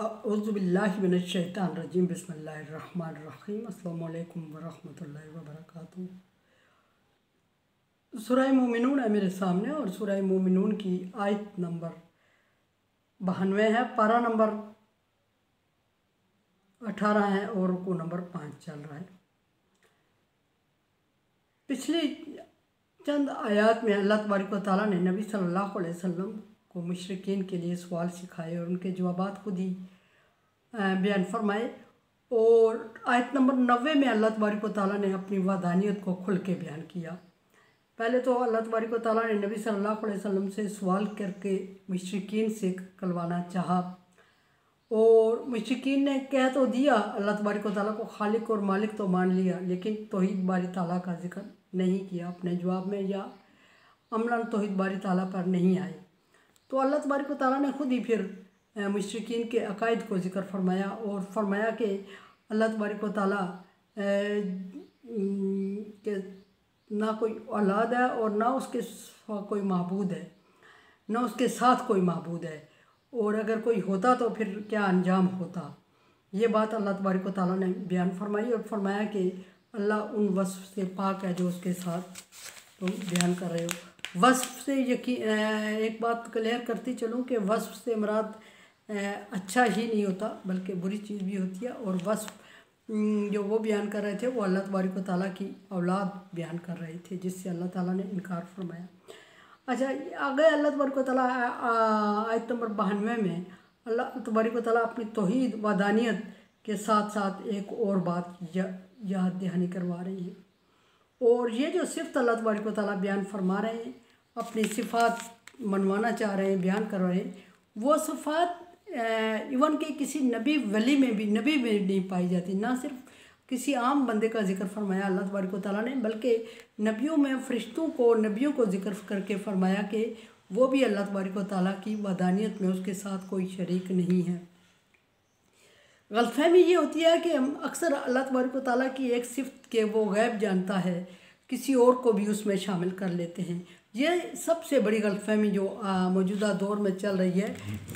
औज़ुबिल्लाहि मिनश्शैतानिर्रजीम बिस्मिल्लाहिर्रहमानिर्रहीम अस्सलामु अलैकुम वरहमतुल्लाहि वबरकातुहू। सूरह मोमिनून है मेरे सामने और सूरह मोमिनून की आयत नंबर 92 है, पारा नंबर 18 है और रुकू नंबर 5 चल रहा है। पिछली चंद आयत में अल्लाह तबारक व तआला ने नबी सल्लल्लाहु अलैहि वसल्लम को मुशरिकीन के लिए सवाल सिखाए और उनके जवाबात खुद ही बयान फरमाए। और आयत नंबर 90 में अल्लाह तबारक व तआला ने अपनी वहदानियत को खुल के बयान किया। पहले तो अल्लाह तबारक व तआला ने नबी सल्लल्लाहु अलैहि वसल्लम से सवाल करके मुशरिकीन से करवाना चाहा और मुशरिकीन ने कह तो दिया, अल्लाह तबारक व तआला को खालिक और मालिक तो मान लिया, लेकिन तौहीद बारी ताला का जिक्र नहीं किया अपने जवाब में, या अमलन तौहीद बारी ताला पर नहीं आए। तो अल्लाह तबारक व तआला ने खुद ही फिर मुशरिकीन के अकायद को जिक्र फरमाया और फरमाया कि अल्लाह तबारक व तआला के ना कोई औलाद है और ना उसके कोई महबूद है, ना उसके साथ कोई महबूद है, और अगर कोई होता तो फिर क्या अंजाम होता। ये बात अल्लाह तबारक व तआला ने बयान फरमाई और फरमाया कि अल्लाह उन वस्फ़ से पाक है जो उसके साथ तुम बयान कर रहे हो। वस्फ़ से एक बात क्लियर करती चलूँ कि वस्फ़ से मुराद अच्छा ही नहीं होता बल्कि बुरी चीज़ भी होती है, और वस्फ़ जो वो बयान कर रहे थे वो अल्लाह तबारक व तआला की औलाद बयान कर रहे थे, जिससे अल्लाह ताला ने इनकार फरमाया। अच्छा, आगे अल्लाह तबारक व तआला आयत नंबर 92 में अल्लाह तबारक व तआला अपनी तौहीद वहदानियत के साथ साथ एक और बात याद दहानी करवा रही है। और ये जो सिफ़त अल्लाह तबारक व तआला बयान फरमा रहे हैं, अपनी सिफ़ात मनवाना चाह रहे हैं, बयान कर रहे हैं, वो सिफ़ात इवन के किसी नबी वली में भी नहीं पाई जाती। ना सिर्फ किसी आम बंदे का जिक्र फरमाया अल्लाह तबारक व तआला ने, बल्कि नबियों में फ़रिश्तों को, नबियों को जिक्र करके फरमाया कि वो भी अल्लाह तबारक व तआला की वहदानियत में उसके साथ कोई शरीक नहीं है। गलतफहमी ये होती है कि हम अक्सर अल्लाह तबारक व तआला की एक सिफ़त के वो गैब जानता है, किसी और को भी उसमें शामिल कर लेते हैं। ये सबसे बड़ी गलतफहमी जो मौजूदा दौर में चल रही है,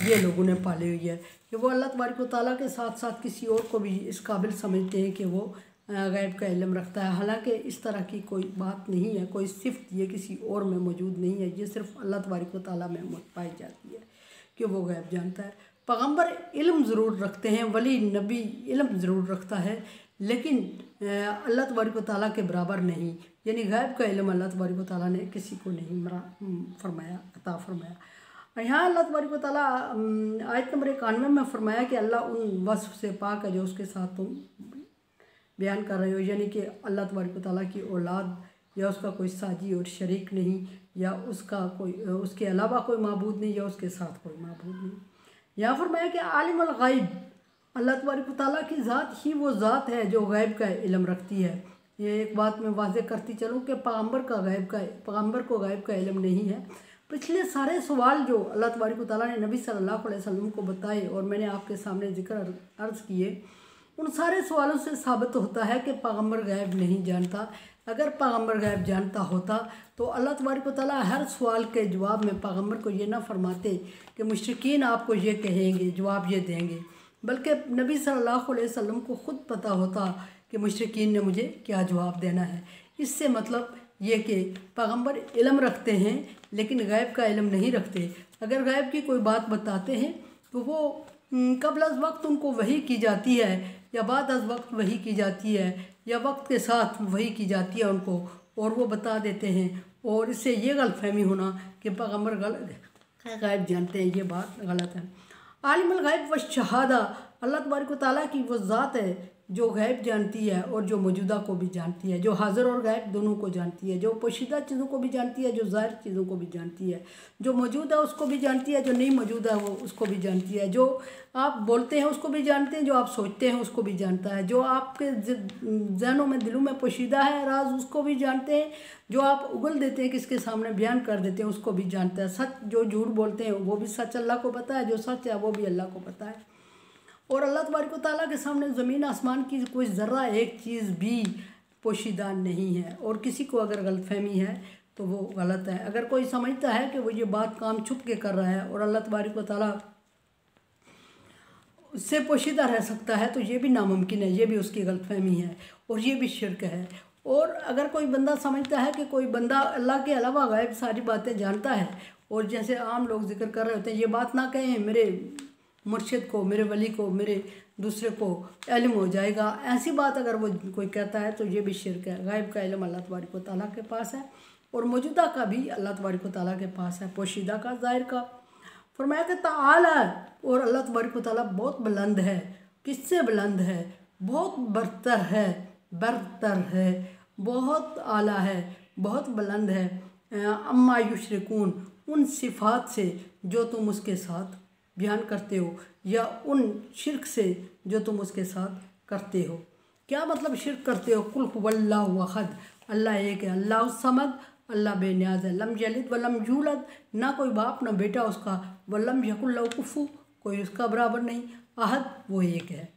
ये लोगों ने पाली हुई है कि वो अल्लाह तबारक व तआला के साथ साथ किसी और को भी इस काबिल समझते हैं कि वो गैब का इल्म रखता है। हालांकि इस तरह की कोई बात नहीं है, कोई सिफ़त ये किसी और में मौजूद नहीं है, ये सिर्फ अल्लाह तबारक व तआला में पाई जाती है कि वो गैब जानता है। पैगम्बर इल्म ज़रूर रखते हैं, वली नबी इल्म ज़रूर रखता है, लेकिन अल्लाह तबारक व तआला के बराबर नहीं, यानी गैब का इल्म अल्लाह तबारक व तआला ने किसी को नहीं फरमाया, अता फरमाया। यहाँ अल्लाह तबारक व तआला आयत नंबर 91 में फरमाया कि अल्लाह उन वस्फ़ से पाक है जो उसके साथ तुम बयान कर रहे हो, यानी कि अल्लाह तबारक व तआला की औलाद या उसका कोई साजी और शरीक नहीं, या उसके अलावा कोई माबूद नहीं, या उसके साथ कोई माबूद नहीं। यहाँ फरमाया कि आलिमुल गैब, अल्लाह तबारक व तआला की ज़ात ही वो ज़ात है जो गैब का इल्म रखती है। ये एक बात मैं वाज़े करती चलूँ कि पैगम्बर को गैब का इल्म नहीं है। पिछले सारे सवाल जो अल्लाह तबारक व तआला ने नबी सल्लल्लाहु अलैहि वसल्लम को बताए और मैंने आपके सामने जिक्र अर्ज़ किए, उन सारे सवालों से साबित होता है कि पैगम्बर गैब नहीं जानता। अगर पैगम्बर गैब जानता होता तो अल्लाह तबारक व तआला हर सवाल के जवाब में पैगम्बर को ये ना फरमाते कि मुशरिकीन आपको ये कहेंगे, जवाब ये देंगे, बल्कि नबी सल्लल्लाहु अलैहि वसल्लम को ख़ुद पता होता कि मुशरिकीन ने मुझे क्या जवाब देना है। इससे मतलब ये कि पैगम्बर इल्म रखते हैं लेकिन गैब का इल्म नहीं रखते। अगर गैब की कोई बात बताते हैं तो वो कबल अज़ वक्त उनको वही की जाती है, या बाद अज़ वक्त वही की जाती है, या वक्त के साथ वही की जाती है उनको, और वो बता देते हैं। और इससे ये गलतफहमी होना कि पैगम्बर गैब जानते हैं, ये बात गलत है। आलिमुल गैब व शहादा, अल्लाह तबारक व तआला की वो ज़ात है जो गैब जानती है और जो मौजूदा को भी जानती है, जो हाज़िर और गैब दोनों को जानती है, जो पोशीदा चीज़ों को भी जानती है, जो ज़ाहिर चीज़ों को भी जानती है, जो मौजूद है उसको भी जानती है, जो नहीं मौजूद है वो उसको भी जानती है, जो आप बोलते हैं उसको भी जानते हैं, जो आप सोचते हैं उसको भी जानता है, जो आपके जहनों में, दिलों में पोशीदा है राज उसको भी जानते हैं, जो आप उगल देते हैं किसके सामने बयान कर देते हैं उसको भी जानता है, सच जो झूठ बोलते हैं वो भी सच अल्लाह को पता है, जो सच है वो भी अल्लाह को पता है। और अल्लाह तबारक व तआला के सामने ज़मीन आसमान की कोई ज़र्रा एक चीज़ भी पोशीदा नहीं है। और किसी को अगर गलतफहमी है तो वो गलत है। अगर कोई समझता है कि वो ये बात काम छुप के कर रहा है और अल्लाह तबारक व तआला उससे पोशीदा रह सकता है, तो ये भी नामुमकिन है, ये भी उसकी गलतफहमी है और ये भी शिर्क है। और अगर कोई बंदा समझता है कि कोई बंदा अल्लाह के अलावा गायब सारी बातें जानता है, और जैसे आम लोग जिक्र कर रहे होते हैं, ये बात ना कहें मेरे मुर्शिद को, मेरे वली को, मेरे दूसरे को इल्म हो जाएगा, ऐसी बात अगर वो कोई कहता है तो ये भी शिर्क है। गायब का इल्म अल्लाह तबारक व तआला के पास है और मौजूदा का भी अल्लाह तबारक व तआला के पास है, पोशीदा का, ज़ाहिर का। फरमाया कि ताला, और अल्लाह तबारक व तआला बहुत बुलंद है। किससे बुलंद है? बहुत बरतर है, बरतर है, बहुत आला है, बहुत बुलंद है। अम्मा युशरिकून, उन सिफ़ात से जो तुम उसके साथ बयान करते हो, या उन शिर्क से जो तुम उसके साथ करते हो। क्या मतलब शिर्क करते हो? कुल हुवल्लाहु अहद, अल्लाह एक है, अल्लाह समद, अल्लाह बेनियाज है, लम यलिद वलम यूलद, ना कोई बाप ना बेटा उसका, वलम यकुल लहू कुफू, कोई उसका बराबर नहीं, अहद, वो एक है।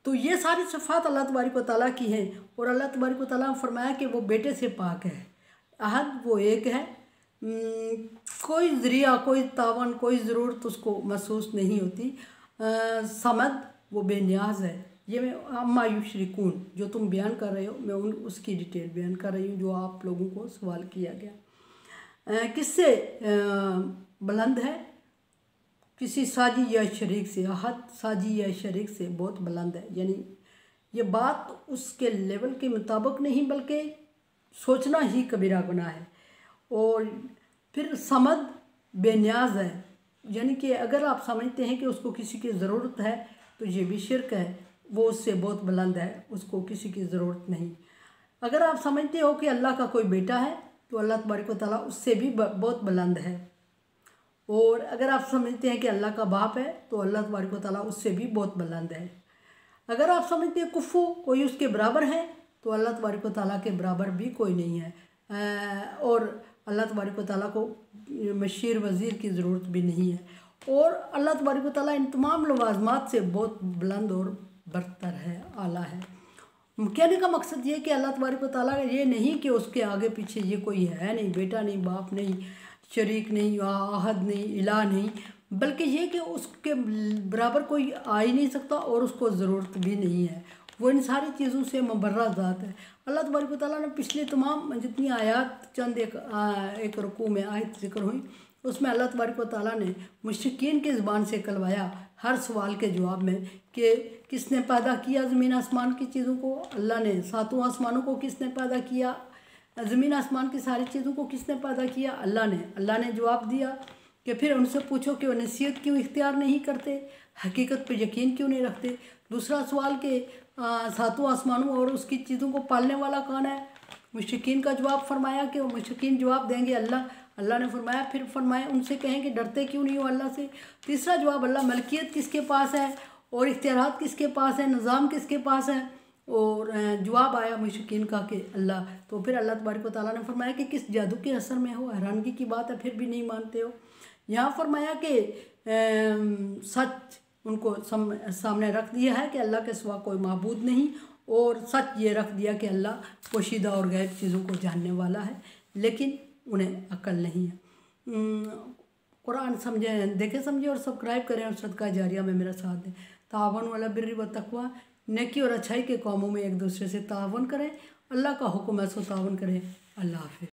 तो ये सारी सिफ़ात अल्लाह तबारक व तआला की हैं और अल्लाह तबारक व तआला ने फरमाया कि वो बेटे से पाक है। अहद वो एक है, कोई ज़रिया, कोई तावन, कोई ज़रूरत उसको महसूस नहीं होती। समद वो बेनियाज है। ये मैं अम्मा युशरिकून जो तुम बयान कर रहे हो, मैं उसकी डिटेल बयान कर रही हूँ जो आप लोगों को सवाल किया गया। किससे बुलंद है? किसी साजी या शरीक से। अहद साजी या शरीक से बहुत बुलंद है, यानी ये बात उसके लेवल के मुताबिक नहीं बल्कि सोचना ही कबीरा गुनाह है। और फिर समद बेनियाज है, यानी कि अगर आप समझते हैं कि उसको किसी की ज़रूरत है तो ये भी शिर्क है, वो उससे बहुत बुलंद है, उसको किसी की ज़रूरत नहीं। अगर आप समझते हो कि अल्लाह का कोई बेटा है तो अल्लाह तबारक व तआला उससे भी बहुत बुलंद है। और अगर आप समझते हैं कि अल्लाह का बाप है तो अल्लाह तबारक व तआला उससे भी बहुत बुलंद है। अगर आप समझते हैं कुफू कोई उसके बराबर है तो अल्लाह तबारक व तआला के बराबर भी कोई नहीं है। और अल्लाह तबारक व तआला को मशीर वज़ीर की ज़रूरत भी नहीं है। और अल्लाह तबारक व तआला इन तमाम लवाज़मात से बहुत बुलंद और बरतर है, आला है। कहने का मकसद ये कि अल्लाह तबारक व तआला ये नहीं कि उसके आगे पीछे ये कोई है नहीं, बेटा नहीं, बाप नहीं, शरीक नहीं, आहद नहीं, इला नहीं, बल्कि ये कि उसके बराबर कोई आ ही नहीं सकता और उसको ज़रूरत भी नहीं है। वो इन सारी चीज़ों से मुबर्रा ज़ात है। अल्लाह तबारक व तआला ने पिछले तमाम जितनी आयात, चंद एक रुकू में आयत जिक्र हुई, उसमें अल्लाह तबारक व तआला ने मुशरिकीन की ज़ुबान से कहलवाया हर सवाल के जवाब में कि किसने पैदा किया ज़मीन आसमान की चीज़ों को? अल्लाह ने। सातों आसमानों को किसने पैदा किया? ज़मीन आसमान की सारी चीज़ों को किसने पैदा किया? अल्लाह ने। अल्लाह ने जवाब दिया कि फिर उनसे पूछो कि वो नसीहत क्यों इख्तियार नहीं करते, हकीकत पे यकीन क्यों नहीं रखते। दूसरा सवाल कि सातों आसमानों और उसकी चीज़ों को पालने वाला कौन है? मुशरिकीन का जवाब फरमाया कि वो मुशरिकीन जवाब देंगे अल्लाह। अल्लाह ने फरमाया, फिर फरमाया उनसे कहें कि डरते क्यों नहीं हो अल्लाह से। तीसरा जवाब अल्लाह, मलकियत किसके पास है और इख्तियारात किसके पास है, निज़ाम किसके पास है? और जवाब आया मुशरिकीन का कि अल्लाह। तो फिर अल्लाह तबारक व तआला ने फरमाया कि किस जादू के असर में हो, हैरानगी की बात है, फिर भी नहीं मानते हो। यहाँ फरमाया कि सच उनको सामने रख दिया है कि अल्लाह के सिवा कोई माबूद नहीं, और सच ये रख दिया कि अल्लाह पोशीदा और गैर चीज़ों को जानने वाला है, लेकिन उन्हें अक्ल नहीं है। कुरान समझें, देखें, समझें और सब्सक्राइब करें और सदका जारिया में मेरा साथ दें। तावन वाला बिर्री व तकवा, नेकी और अच्छाई के कामों में एक दूसरे से तावन करें। अल्लाह का हुक्म है सो तावन करें। अल्लाह हाफ़िज़।